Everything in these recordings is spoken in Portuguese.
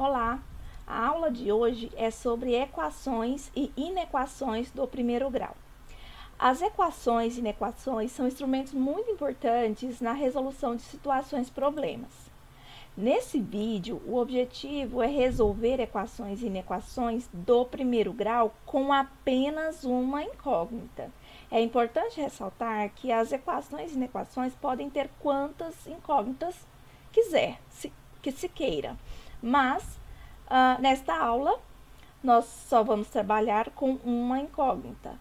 Olá! A aula de hoje é sobre equações e inequações do primeiro grau. As equações e inequações são instrumentos muito importantes na resolução de situações e problemas. Nesse vídeo, o objetivo é resolver equações e inequações do primeiro grau com apenas uma incógnita. É importante ressaltar que as equações e inequações podem ter quantas incógnitas quiser, que se queira. Mas, nesta aula, nós só vamos trabalhar com uma incógnita.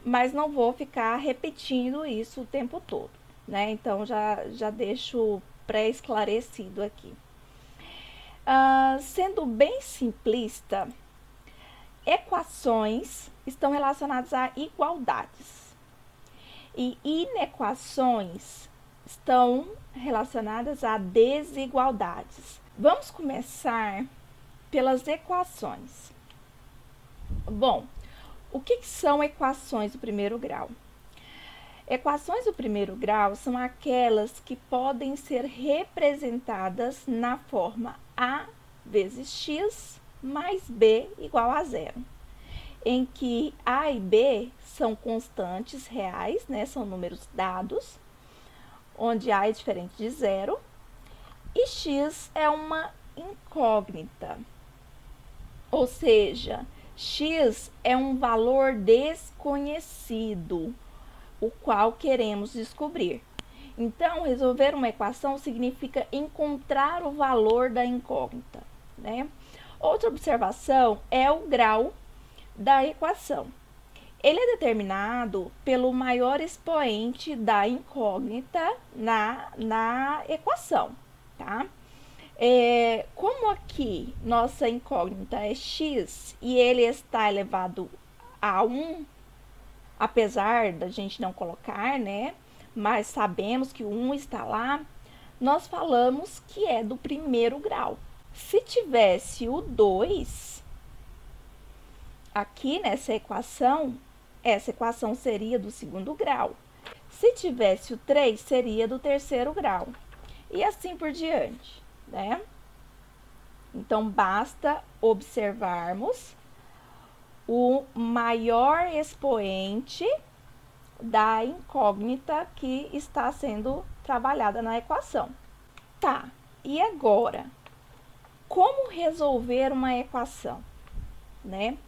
Mas não vou ficar repetindo isso o tempo todo, né? Então, já deixo pré-esclarecido aqui. Sendo bem simplista, equações estão relacionadas a igualdades. E inequações estão relacionadas a desigualdades. Vamos começar pelas equações. Bom, o que são equações do primeiro grau? Equações do primeiro grau são aquelas que podem ser representadas na forma A vezes X mais B igual a zero, em que A e B são constantes reais, né, são números dados, onde A é diferente de zero, e X é uma incógnita, ou seja, X é um valor desconhecido, o qual queremos descobrir. Então, resolver uma equação significa encontrar o valor da incógnita, né? Outra observação é o grau da equação. Ele é determinado pelo maior expoente da incógnita na equação, tá? Como aqui nossa incógnita é x e ele está elevado a 1, apesar da gente não colocar, né? Mas sabemos que o 1 está lá, nós falamos que é do primeiro grau. Se tivesse o 2 aqui nessa equação, essa equação seria do segundo grau. Se tivesse o 3, seria do terceiro grau. E assim por diante, né? Então, basta observarmos o maior expoente da incógnita que está sendo trabalhada na equação. Tá, e agora? Como resolver uma equação, né?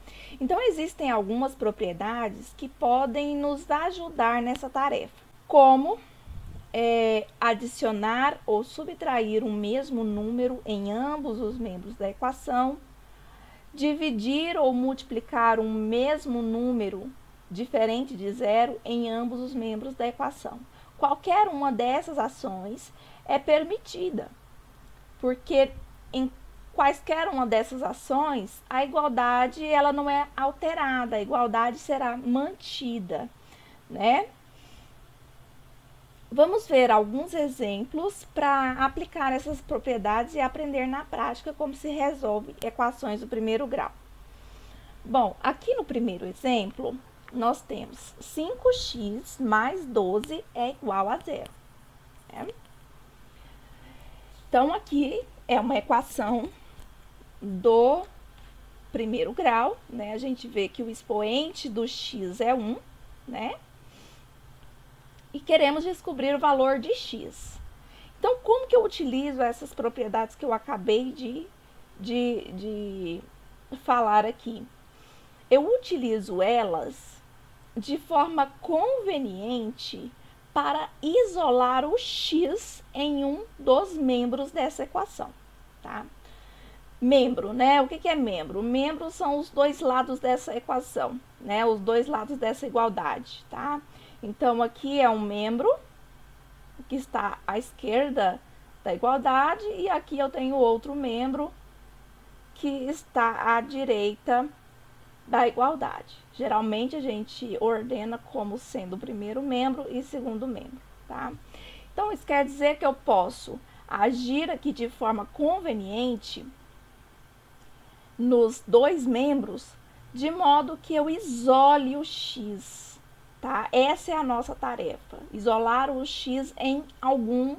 Então, existem algumas propriedades que podem nos ajudar nessa tarefa, como adicionar ou subtrair um mesmo número em ambos os membros da equação, dividir ou multiplicar um mesmo número diferente de zero em ambos os membros da equação. Qualquer uma dessas ações é permitida, porque em quaisquer uma dessas ações, a igualdade ela não é alterada, a igualdade será mantida, né? Vamos ver alguns exemplos para aplicar essas propriedades e aprender na prática como se resolve equações do primeiro grau. Bom, aqui no primeiro exemplo, nós temos 5x mais 12 é igual a zero. Né? Então, aqui é uma equação do primeiro grau, né? A gente vê que o expoente do x é 1, né? E queremos descobrir o valor de x. Então, como que eu utilizo essas propriedades que eu acabei de falar aqui? Eu utilizo elas de forma conveniente para isolar o x em um dos membros dessa equação, tá? Membro, né? O que é membro? Membros são os dois lados dessa equação, né? Os dois lados dessa igualdade, tá? Então, aqui é um membro que está à esquerda da igualdade e aqui eu tenho outro membro que está à direita da igualdade. Geralmente, a gente ordena como sendo o primeiro membro e segundo membro, tá? Então, isso quer dizer que eu posso agir aqui de forma conveniente nos dois membros, de modo que eu isole o x, tá? Essa é a nossa tarefa, isolar o x em algum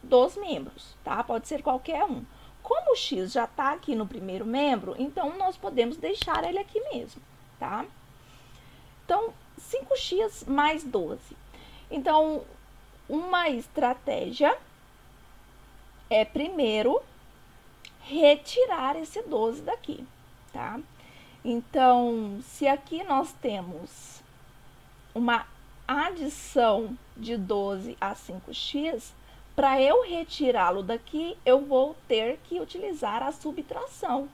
dos membros, tá? Pode ser qualquer um. como o x já está aqui no primeiro membro, então nós podemos deixar ele aqui mesmo, tá? Então, 5x mais 12. Então, uma estratégia é primeiro retirar esse 12 daqui, tá? Então, se aqui nós temos uma adição de 12 a 5x, para eu retirá-lo daqui, eu vou ter que utilizar a subtração,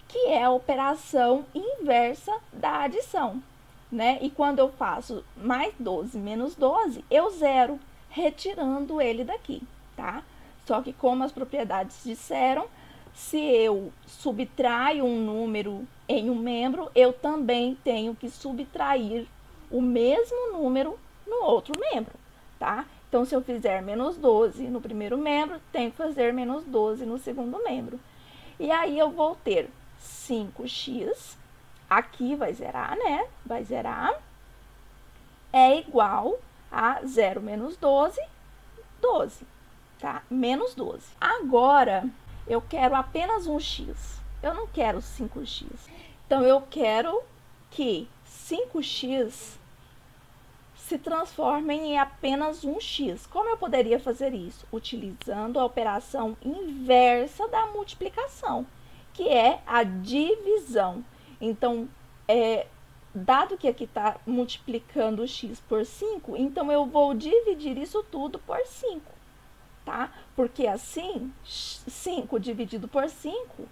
que é a operação inversa da adição, né? E quando eu faço mais 12 menos 12, eu zero, retirando ele daqui, tá? Só que como as propriedades disseram, se eu subtraio um número em um membro, eu também tenho que subtrair o mesmo número no outro membro, tá? Então, se eu fizer menos 12 no primeiro membro, tenho que fazer menos 12 no segundo membro. E aí, eu vou ter 5x, aqui vai zerar, né? Vai zerar, é igual a 0 menos 12, 12, tá? Menos 12. Agora, eu quero apenas um x, eu não quero 5x. Então, eu quero que 5x se transformem em apenas um x. Como eu poderia fazer isso? Utilizando a operação inversa da multiplicação, que é a divisão. Então, dado que aqui está multiplicando o x por 5, então eu vou dividir isso tudo por 5, tá? Porque assim, 5 dividido por 5,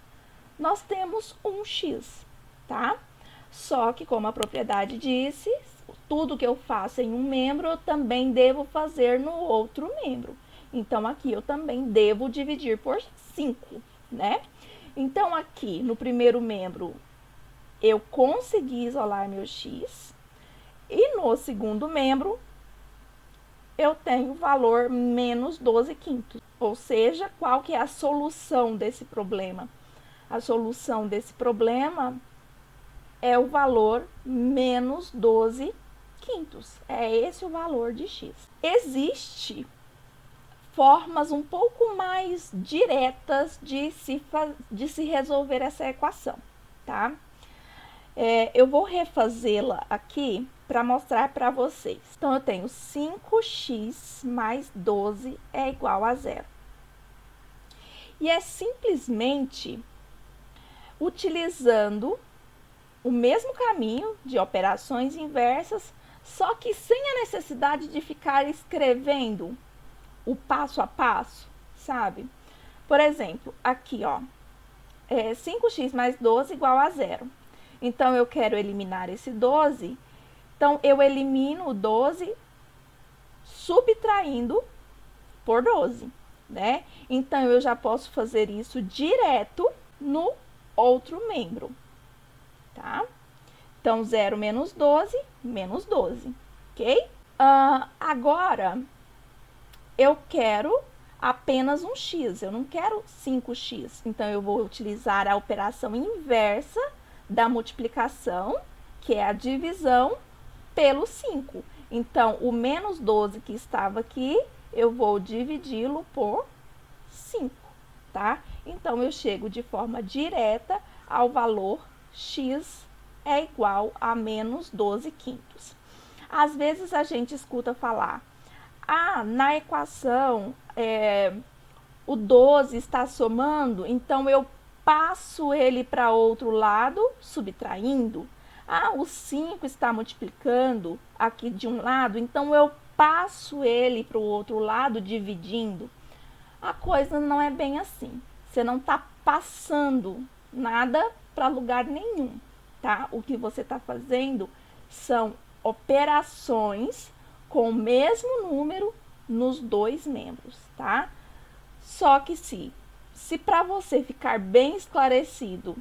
nós temos um x, tá? Só que, como a propriedade disse, tudo que eu faço em um membro, eu também devo fazer no outro membro. Então, aqui eu também devo dividir por 5, né? Então, aqui no primeiro membro, eu consegui isolar meu x. E no segundo membro, eu tenho o valor menos 12 quintos. Ou seja, qual que é a solução desse problema? A solução desse problema é o valor menos 12 quintos. É esse o valor de x. Existe formas um pouco mais diretas de se resolver essa equação, tá? Eu vou refazê-la aqui para mostrar para vocês. Então, eu tenho 5x mais 12 é igual a 0. E é simplesmente utilizando o mesmo caminho de operações inversas, só que sem a necessidade de ficar escrevendo o passo a passo, sabe? Por exemplo, aqui, ó, 5x mais 12 igual a 0. Então, eu quero eliminar esse 12, então, eu elimino o 12 subtraindo por 12, né? Então, eu já posso fazer isso direto no outro membro, tá? Então, 0 menos 12, menos 12, ok? Agora, eu quero apenas um x, eu não quero 5x. Então, eu vou utilizar a operação inversa da multiplicação, que é a divisão pelo 5. Então, o menos 12 que estava aqui, eu vou dividi-lo por 5, tá? Então, eu chego de forma direta ao valor x é igual a menos 12 quintos. Às vezes, a gente escuta falar, na equação, o 12 está somando, então eu passo ele para outro lado, subtraindo. O 5 está multiplicando aqui de um lado, então eu passo ele para o outro lado, dividindo. A coisa não é bem assim. Você não está passando nada para lugar nenhum, tá? O que você está fazendo são operações com o mesmo número nos dois membros, tá? Só que se para você ficar bem esclarecido,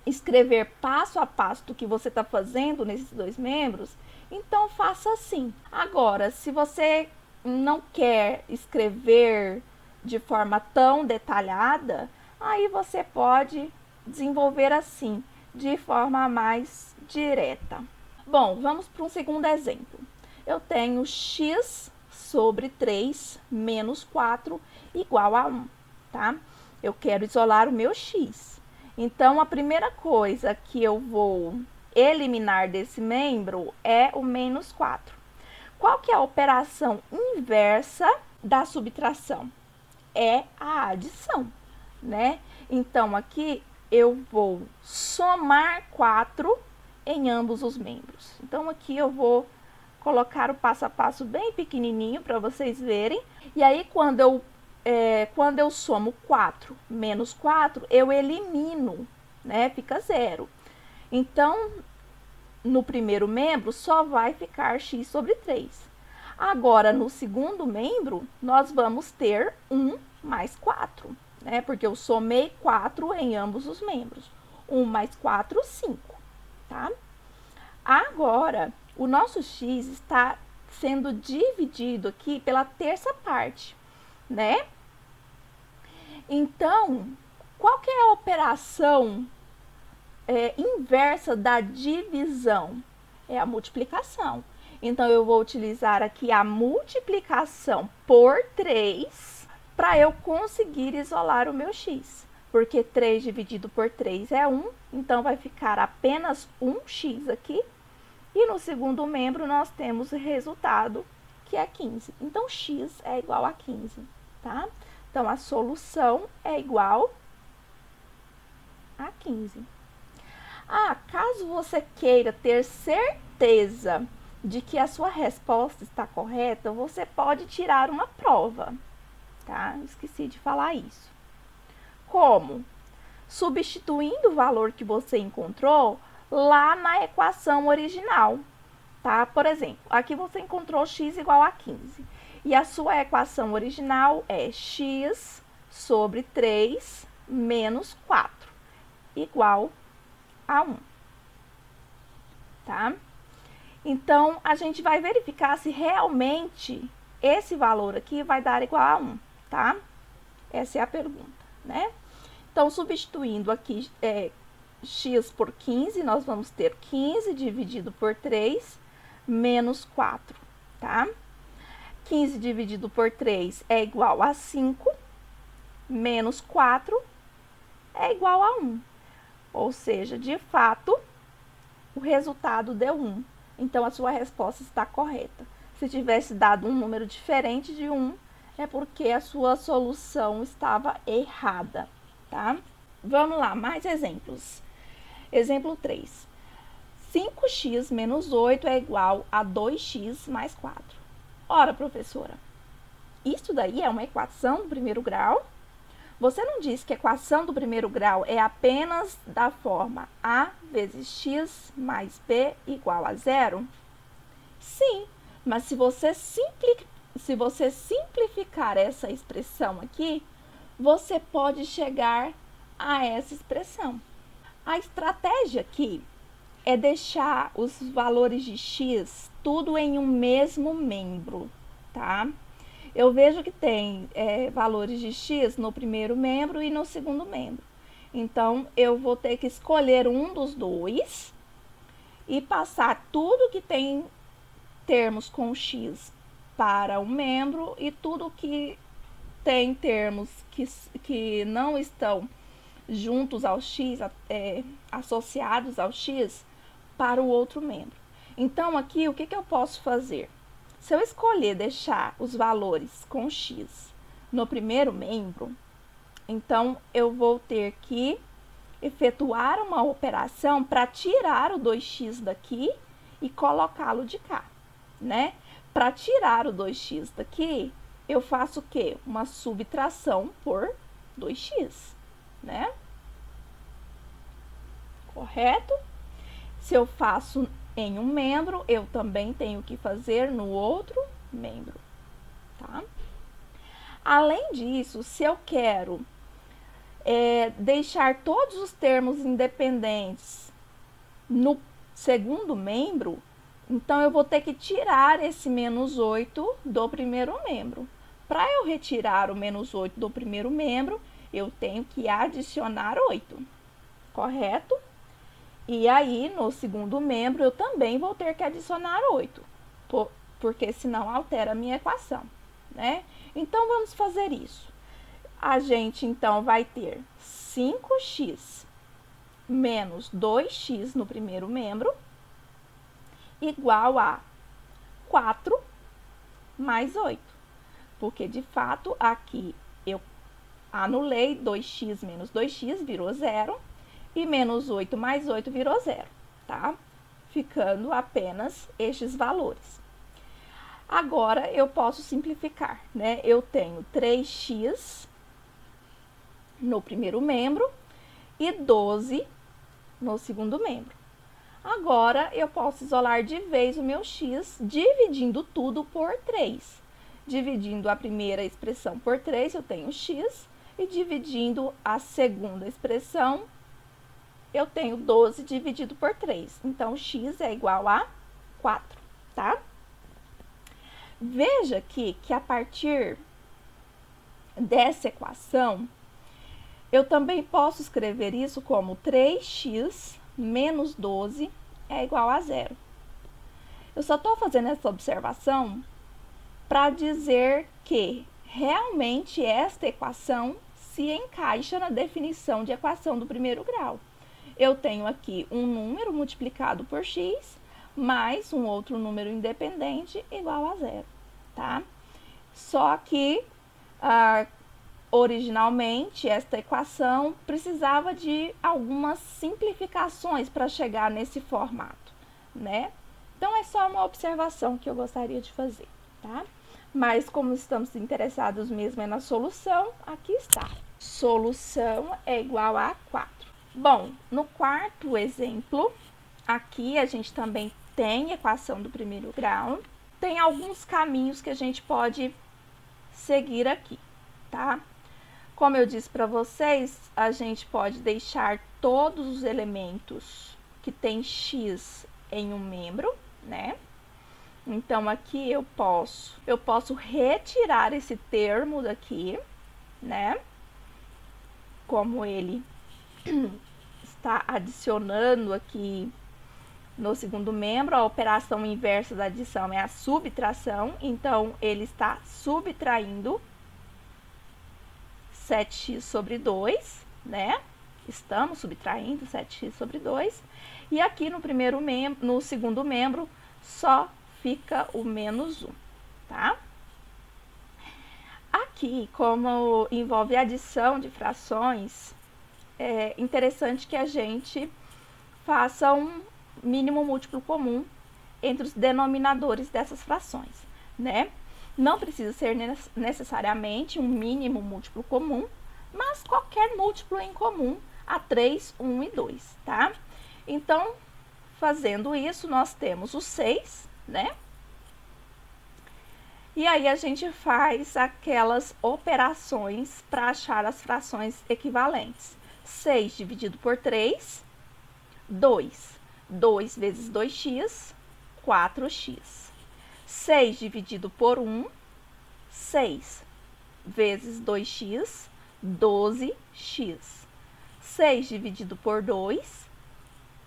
escrever passo a passo do que você está fazendo nesses dois membros, então faça assim. Agora, se você não quer escrever de forma tão detalhada, aí você pode desenvolver assim, de forma mais direta. Bom, vamos para um segundo exemplo. Eu tenho x sobre 3 menos 4 igual a 1, tá? Eu quero isolar o meu x. Então, a primeira coisa que eu vou eliminar desse membro é o menos 4. Qual que é a operação inversa da subtração? É a adição, né? Então, aqui eu vou somar 4 em ambos os membros. Então, aqui eu vou colocar o passo a passo bem pequenininho para vocês verem. E aí, quando eu somo 4 menos 4, eu elimino, né? Fica 0. Então, no primeiro membro, só vai ficar x sobre 3. Agora, no segundo membro, nós vamos ter 1 mais 4, né? Porque eu somei 4 em ambos os membros. 1 mais 4, 5, tá? Agora, o nosso x está sendo dividido aqui pela terça parte, né? Então, qual que é a operação inversa da divisão? É a multiplicação. Então, eu vou utilizar aqui a multiplicação por 3 para eu conseguir isolar o meu x. Porque 3 dividido por 3 é 1, então vai ficar apenas 1x aqui. E no segundo membro, nós temos o resultado, que é 15. Então, x é igual a 15, tá? Então, a solução é igual a 15. Caso você queira ter certeza de que a sua resposta está correta, você pode tirar uma prova, tá? Esqueci de falar isso. Como? Substituindo o valor que você encontrou lá na equação original, tá? Por exemplo, aqui você encontrou x igual a 15. E a sua equação original é x sobre 3 menos 4, igual a 1, tá? Então, a gente vai verificar se realmente esse valor aqui vai dar igual a 1, tá? Essa é a pergunta, né? Então, substituindo aqui x por 15, nós vamos ter 15 dividido por 3 menos 4, tá? 15 dividido por 3 é igual a 5, menos 4 é igual a 1. Ou seja, de fato, o resultado deu 1. Então, a sua resposta está correta. Se tivesse dado um número diferente de 1, é porque a sua solução estava errada, tá? Vamos lá, mais exemplos. Exemplo 3. 5x menos 8 é igual a 2x mais 4. Ora, professora, isso daí é uma equação do primeiro grau? Você não disse que a equação do primeiro grau é apenas da forma a vezes x mais b igual a 0? Sim, mas se você simplificar essa expressão aqui, você pode chegar a essa expressão. A estratégia aqui é deixar os valores de x tudo em um mesmo membro, tá? Eu vejo que tem valores de x no primeiro membro e no segundo membro. Então, eu vou ter que escolher um dos dois e passar tudo que tem termos com x para um membro e tudo que tem termos que não estão juntos ao x, associados ao x, para o outro membro. Então, aqui, o que eu posso fazer? Se eu escolher deixar os valores com x no primeiro membro, então, eu vou ter que efetuar uma operação para tirar o 2x daqui e colocá-lo de cá, né? Para tirar o 2x daqui, eu faço o quê? Uma subtração por 2x, né? Correto? Se eu faço em um membro, eu também tenho que fazer no outro membro, tá? Além disso, se eu quero deixar todos os termos independentes no segundo membro, então eu vou ter que tirar esse menos 8 do primeiro membro. Para eu retirar o menos 8 do primeiro membro, eu tenho que adicionar 8, correto? E aí, no segundo membro, eu também vou ter que adicionar 8, porque senão altera a minha equação, né? Então, vamos fazer isso. a gente então vai ter 5x menos 2x no primeiro membro, igual a 4 mais 8. Porque, de fato, aqui eu anulei 2x menos 2x, virou 0, e menos 8 mais 8 virou 0, tá? Ficando apenas estes valores. Agora, eu posso simplificar, né? Eu tenho 3x no primeiro membro e 12 no segundo membro. Agora, eu posso isolar de vez o meu x, dividindo tudo por 3. Dividindo a primeira expressão por 3, eu tenho x, e dividindo a segunda expressão, eu tenho 12 dividido por 3. Então, x é igual a 4, tá? Veja aqui que a partir dessa equação, eu também posso escrever isso como 3x menos 12 é igual a 0. Eu só estou fazendo essa observação para dizer que realmente esta equação se encaixa na definição de equação do primeiro grau. Eu tenho aqui um número multiplicado por x, mais um outro número independente igual a 0, tá? Só que, originalmente, esta equação precisava de algumas simplificações para chegar nesse formato, né? Então, é só uma observação que eu gostaria de fazer, tá? Mas, como estamos interessados mesmo na solução, aqui está. Solução é igual a 4. Bom, no quarto exemplo, aqui a gente também tem equação do primeiro grau. Tem alguns caminhos que a gente pode seguir aqui, tá? Como eu disse para vocês, a gente pode deixar todos os elementos que tem x em um membro, né? Então, aqui eu posso retirar esse termo daqui, né? Como ele está adicionando aqui no segundo membro, a operação inversa da adição é a subtração, então ele está subtraindo 7x sobre 2, né? Estamos subtraindo 7x sobre 2. E aqui no segundo membro, só fica o menos 1, tá? Aqui, como envolve adição de frações, é interessante que a gente faça um mínimo múltiplo comum entre os denominadores dessas frações, né? Não precisa ser necessariamente um mínimo múltiplo comum, mas qualquer múltiplo em comum a 3, 1 e 2, tá? Então, fazendo isso, nós temos o 6, né? E aí, a gente faz aquelas operações para achar as frações equivalentes. 6 dividido por 3, 2. 2 vezes 2x, 4x. 6 dividido por 1, 6 vezes 2x, 12x. 6 dividido por 2,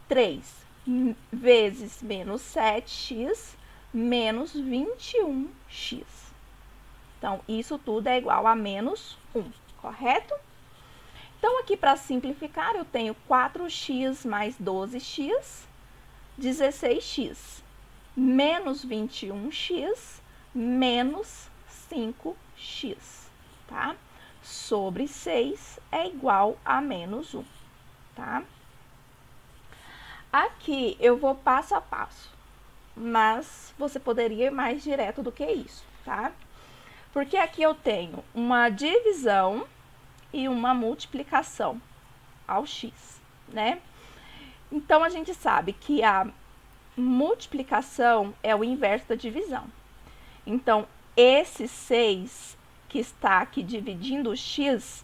3 vezes menos 7x, menos 21x. Então, isso tudo é igual a menos 1, correto? Então, aqui para simplificar, eu tenho 4x mais 12x, 16x. Menos 21x, menos 5x, tá? Sobre 6 é igual a menos 1, tá? Aqui eu vou passo a passo, mas você poderia ir mais direto do que isso, tá? Porque aqui eu tenho uma divisão e uma multiplicação ao x, né? Então, a gente sabe que a multiplicação é o inverso da divisão. Então, esse 6 que está aqui dividindo o x,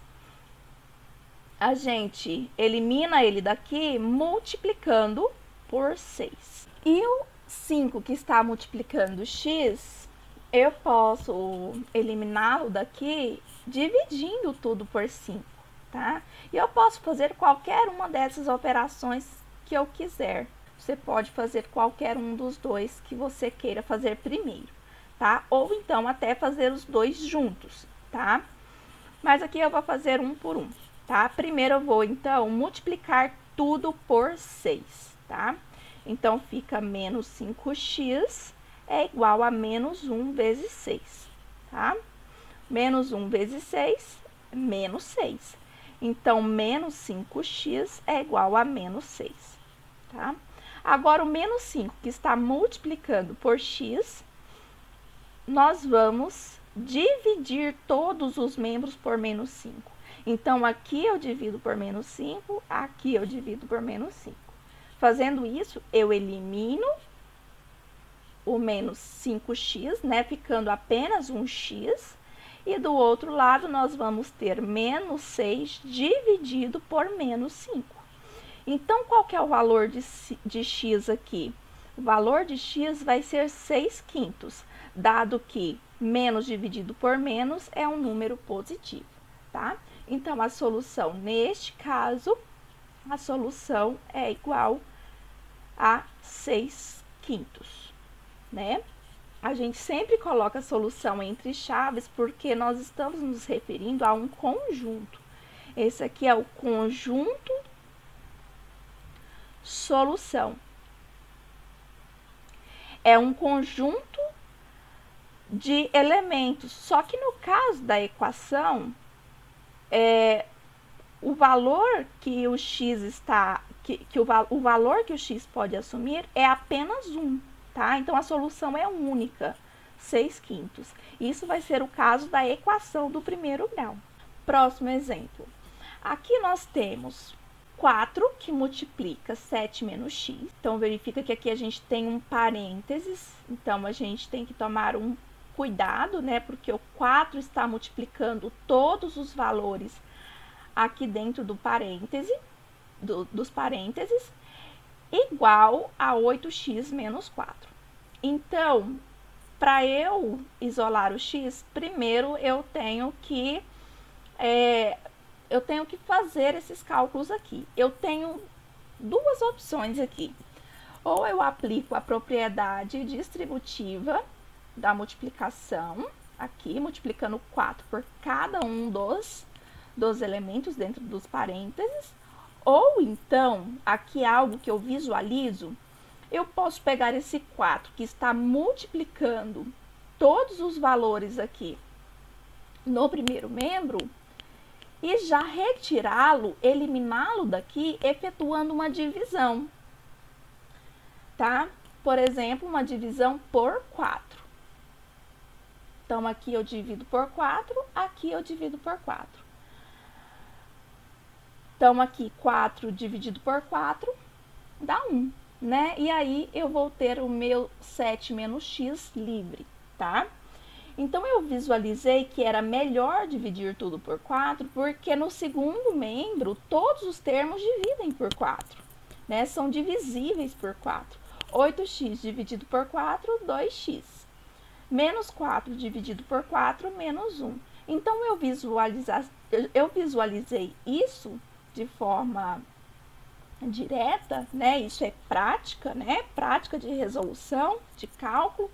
a gente elimina ele daqui multiplicando por 6. E o 5 que está multiplicando x, eu posso eliminá-lo daqui dividindo tudo por 5, tá? E eu posso fazer qualquer uma dessas operações que eu quiser. Você pode fazer qualquer um dos dois que você queira fazer primeiro, tá? Ou então até fazer os dois juntos, tá? Mas aqui eu vou fazer um por um, tá? Primeiro eu vou, então, multiplicar tudo por 6, tá? Então, fica menos 5x é igual a menos 1 vezes 6, tá? Menos 1 vezes 6 é menos 6. Então, menos 5x é igual a menos 6, tá? Agora, o menos 5, que está multiplicando por x, nós vamos dividir todos os membros por menos 5. Então, aqui eu divido por menos 5, aqui eu divido por menos 5. Fazendo isso, eu elimino o menos 5x, né, ficando apenas um x. E do outro lado, nós vamos ter menos 6 dividido por menos 5. Então, qual que é o valor de x aqui? O valor de x vai ser 6 quintos, dado que menos dividido por menos é um número positivo, tá? Então, a solução, neste caso, a solução é igual a 6 quintos, né? A gente sempre coloca a solução entre chaves porque nós estamos nos referindo a um conjunto. Esse aqui é o conjunto solução. É um conjunto de elementos, só que no caso da equação, o valor que o x está, o valor que o x pode assumir é apenas 1, tá? Então, a solução é única, 6 quintos. Isso vai ser o caso da equação do primeiro grau. Próximo exemplo. Aqui nós temos 4 que multiplica 7 menos x. Então, verifica que aqui a gente tem um parênteses. Então, a gente tem que tomar um cuidado, né? Porque o 4 está multiplicando todos os valores aqui dentro do parêntese, dos parênteses, igual a 8x menos 4. Então, para eu isolar o x, primeiro eu tenho que fazer esses cálculos aqui. Eu tenho duas opções aqui. Ou eu aplico a propriedade distributiva da multiplicação, aqui, multiplicando 4 por cada um dos elementos dentro dos parênteses. Ou então, aqui é algo que eu visualizo, eu posso pegar esse 4 que está multiplicando todos os valores aqui no primeiro membro e já retirá-lo, eliminá-lo daqui, efetuando uma divisão, tá? Por exemplo, uma divisão por 4. Então, aqui eu divido por 4, aqui eu divido por 4. Então, aqui 4 dividido por 4 dá 1, né? E aí, eu vou ter o meu 7 menos x livre, tá? Então, eu visualizei que era melhor dividir tudo por 4, porque no segundo membro, todos os termos dividem por 4, né? São divisíveis por 4. 8x dividido por 4, 2x. Menos 4 dividido por 4, menos 1. Então, eu visualizei isso de forma direta, né? Isso é prática, né? Prática de resolução, de cálculo.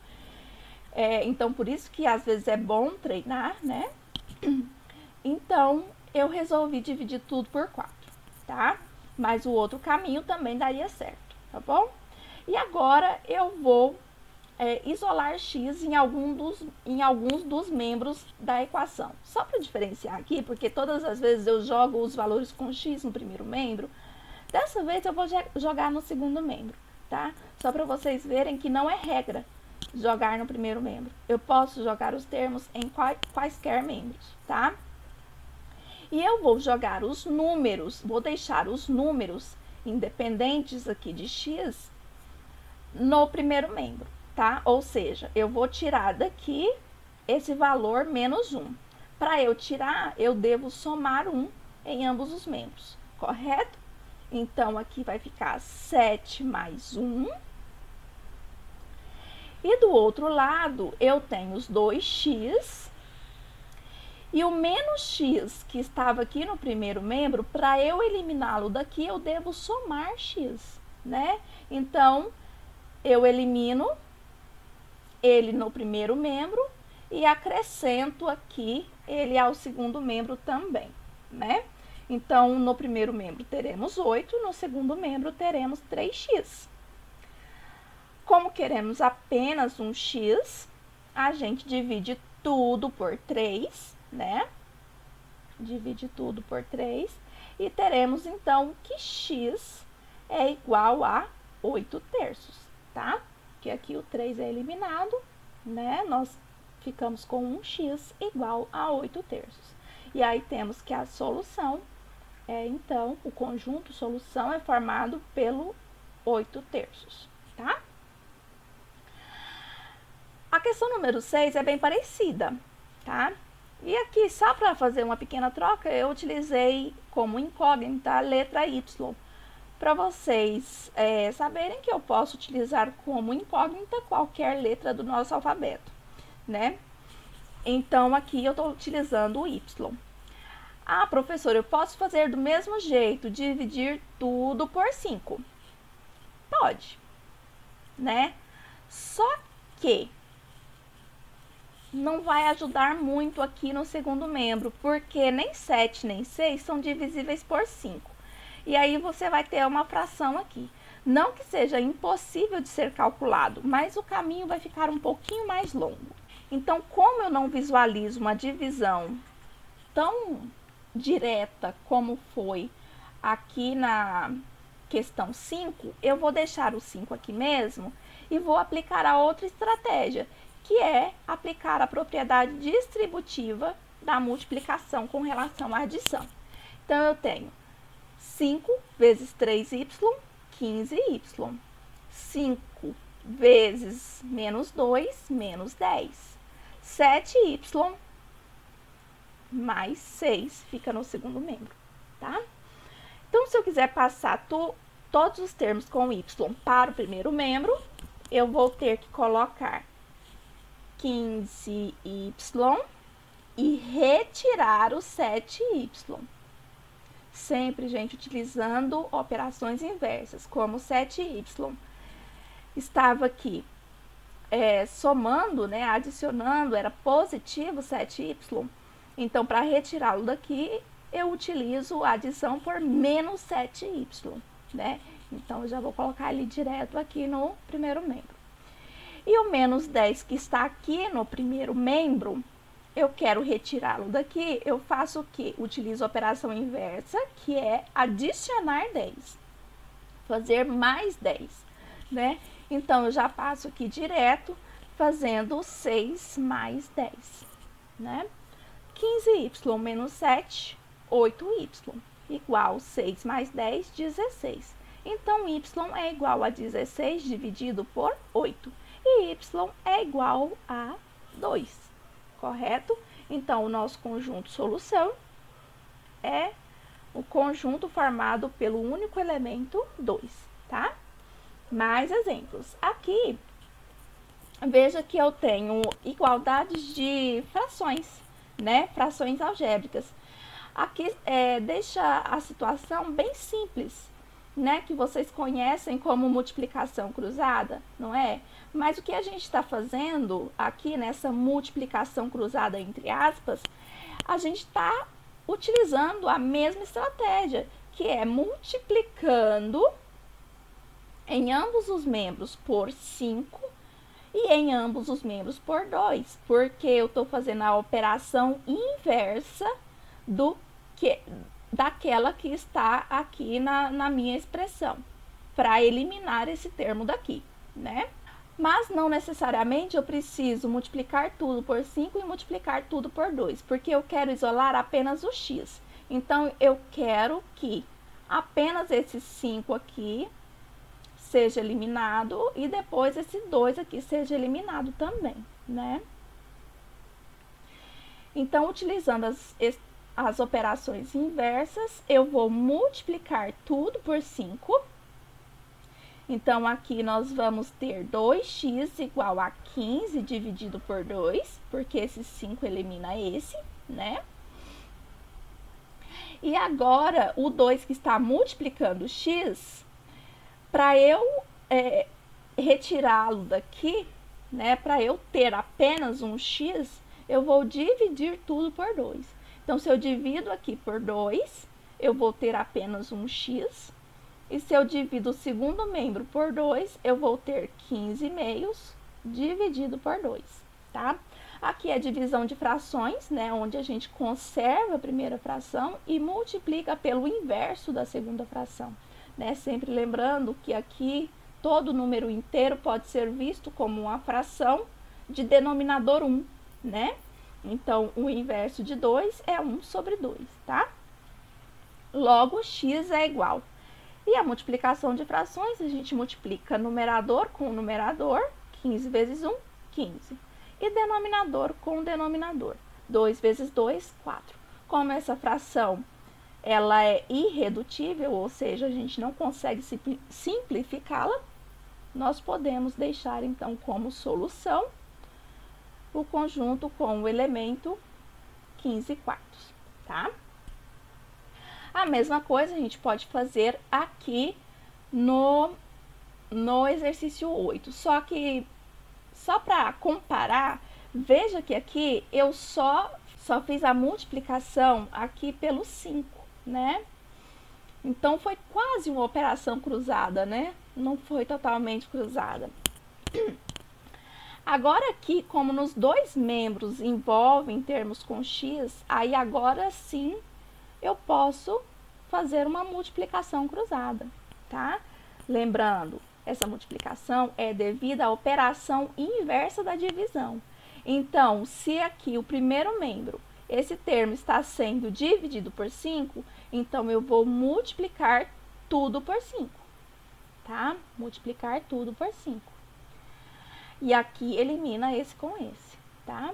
Então, por isso que às vezes é bom treinar, né? Então, eu resolvi dividir tudo por 4, tá? Mas o outro caminho também daria certo, tá bom? E agora, eu vou isolar x em alguns dos membros da equação. Só para diferenciar aqui, porque todas as vezes eu jogo os valores com x no primeiro membro, dessa vez eu vou jogar no segundo membro, tá? Só para vocês verem que não é regra jogar no primeiro membro. Eu posso jogar os termos em quaisquer membros, tá? E eu vou jogar os números, vou deixar os números independentes aqui de x no primeiro membro, tá? Ou seja, eu vou tirar daqui esse valor menos 1. Para eu tirar, eu devo somar 1 em ambos os membros, correto? Então, aqui vai ficar 7 mais 1. E do outro lado, eu tenho os 2x. E o menos x, que estava aqui no primeiro membro, para eu eliminá-lo daqui, eu devo somar x, né? Então, eu elimino ele no primeiro membro e acrescento aqui ele é o segundo membro também, né? Então, no primeiro membro teremos 8, no segundo membro teremos 3x. Como queremos apenas um x, a gente divide tudo por 3, né? Divide tudo por 3 e teremos então que x é igual a 8 terços, tá? Que aqui o 3 é eliminado, né? Nós ficamos com um x igual a 8 terços. E aí temos que a solução então, o conjunto solução é formado pelo 8 terços, tá? A questão número 6 é bem parecida, tá? E aqui, só para fazer uma pequena troca, eu utilizei como incógnita a letra Y, para vocês saberem que eu posso utilizar como incógnita qualquer letra do nosso alfabeto, né? Então, aqui eu estou utilizando o Y. Ah, professora, eu posso fazer do mesmo jeito, dividir tudo por 5. Pode, né? Só que não vai ajudar muito aqui no segundo membro, porque nem 7 nem 6 são divisíveis por 5. E aí você vai ter uma fração aqui. Não que seja impossível de ser calculado, mas o caminho vai ficar um pouquinho mais longo. Então, como eu não visualizo uma divisão tão direta como foi aqui na questão 5, eu vou deixar o 5 aqui mesmo e vou aplicar a outra estratégia, que é aplicar a propriedade distributiva da multiplicação com relação à adição. Então, eu tenho 5 vezes 3y, 15y. 5 vezes menos 2, menos 10. 7y mais 6 fica no segundo membro, tá? Então, se eu quiser passar todos os termos com y para o primeiro membro, eu vou ter que colocar 15y e retirar o 7y. Sempre, gente, utilizando operações inversas, como 7y estava aqui somando, né, adicionando, era positivo 7y. Então, para retirá-lo daqui, eu utilizo a adição por menos 7y, né? Então, eu já vou colocar ele direto aqui no primeiro membro. E o menos 10 que está aqui no primeiro membro, eu quero retirá-lo daqui, eu faço o quê? Utilizo a operação inversa, que é adicionar 10. Fazer mais 10, né? Então, eu já passo aqui direto, fazendo 6 mais 10, né? 15y menos 7, 8y, igual 6 mais 10, 16. Então, y é igual a 16 dividido por 8. E y é igual a 2, correto? Então, o nosso conjunto solução é o conjunto formado pelo único elemento 2, tá? Mais exemplos. Aqui, veja que eu tenho igualdades de frações, né? Frações algébricas. Aqui deixa a situação bem simples, né? Que vocês conhecem como multiplicação cruzada, não é? Mas o que a gente está fazendo aqui nessa multiplicação cruzada, entre aspas, a gente está utilizando a mesma estratégia, que é multiplicando em ambos os membros por 5 e em ambos os membros por 2, porque eu estou fazendo a operação inversa daquela que está aqui na minha expressão, para eliminar esse termo daqui, né? Mas não necessariamente eu preciso multiplicar tudo por 5 e multiplicar tudo por 2, porque eu quero isolar apenas o x. Então, eu quero que apenas esse 5 aqui seja eliminado e depois esse 2 aqui seja eliminado também, né? Então, utilizando as operações inversas, eu vou multiplicar tudo por 5. Então, aqui nós vamos ter 2x igual a 15 dividido por 2, porque esse 5 elimina esse, né? E agora, o 2 que está multiplicando x, para eu retirá-lo daqui, né, para eu ter apenas um x, eu vou dividir tudo por 2. Então, se eu divido aqui por 2, eu vou ter apenas um x. E se eu divido o segundo membro por 2, eu vou ter 15/2 dividido por 2, tá? Aqui é divisão de frações, né? Onde a gente conserva a primeira fração e multiplica pelo inverso da segunda fração, né? Sempre lembrando que aqui todo número inteiro pode ser visto como uma fração de denominador 1, né? Então, o inverso de 2 é 1/2, tá? Logo, x é igual. E a multiplicação de frações, a gente multiplica numerador com numerador, 15 vezes 1, 15. E denominador com denominador, 2 vezes 2, 4. Como essa fração ela é irredutível, ou seja, a gente não consegue simplificá-la, nós podemos deixar, então, como solução o conjunto com o elemento 15/4, tá? A mesma coisa a gente pode fazer aqui no exercício 8, só para comparar, veja que aqui eu só fiz a multiplicação aqui pelo 5, né? Então, foi quase uma operação cruzada, né? Não foi totalmente cruzada. Agora aqui, como nos dois membros envolvem termos com x, aí agora sim eu posso fazer uma multiplicação cruzada, tá? Lembrando, essa multiplicação é devida à operação inversa da divisão. Então, se aqui o primeiro membro, esse termo está sendo dividido por 5, então eu vou multiplicar tudo por 5, tá? Multiplicar tudo por 5. E aqui elimina esse com esse, tá?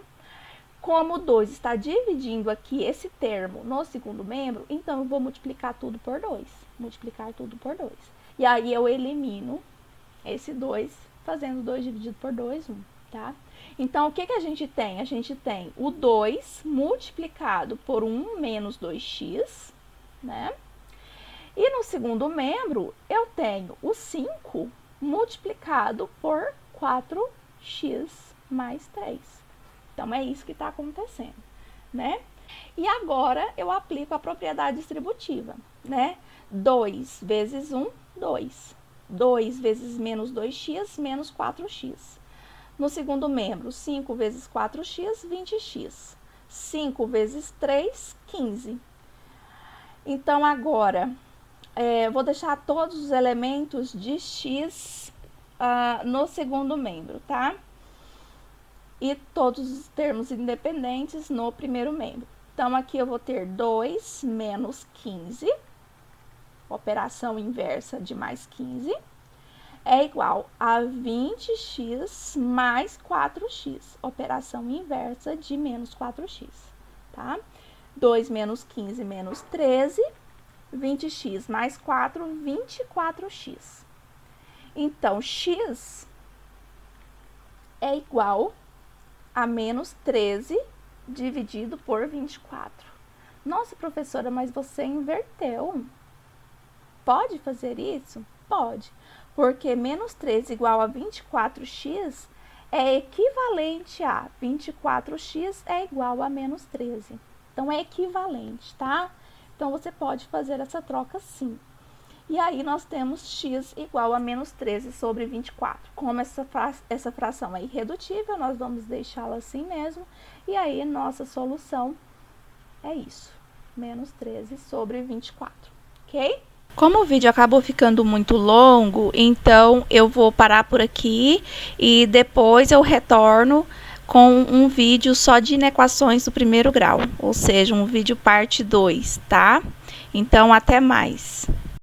Como 2 está dividindo aqui esse termo no segundo membro, então eu vou multiplicar tudo por 2. Multiplicar tudo por 2. E aí eu elimino esse 2, fazendo 2 dividido por 2, 1, tá? Então, o que a gente tem? A gente tem o 2 multiplicado por 1 menos 2x, né? E no segundo membro, eu tenho o 5 multiplicado por 4x mais 3. Então, é isso que está acontecendo, né? E agora, eu aplico a propriedade distributiva, né? 2 vezes 1, 2. 2 vezes menos 2x, menos 4x. No segundo membro, 5 vezes 4x, 20x. 5 vezes 3, 15. Então, agora, vou deixar todos os elementos de x no segundo membro, tá? E todos os termos independentes no primeiro membro. Então, aqui eu vou ter 2 menos 15, operação inversa de mais 15, é igual a 20x mais 4x, operação inversa de menos 4x, tá? 2 menos 15 menos 13, 20x mais 4, 24x. Então, x é igual a menos 13 dividido por 24. Nossa, professora, mas você inverteu. Pode fazer isso? Pode, porque menos 13 igual a 24x é equivalente a 24x é igual a menos 13. Então, é equivalente, tá? Então, você pode fazer essa troca sim. E aí, nós temos x igual a menos 13 sobre 24. Como essa fração é irredutível, nós vamos deixá-la assim mesmo. E aí, nossa solução é isso, menos 13 sobre 24, ok? Como o vídeo acabou ficando muito longo, então eu vou parar por aqui e depois eu retorno com um vídeo só de inequações do primeiro grau, ou seja, um vídeo parte 2, tá? Então, até mais!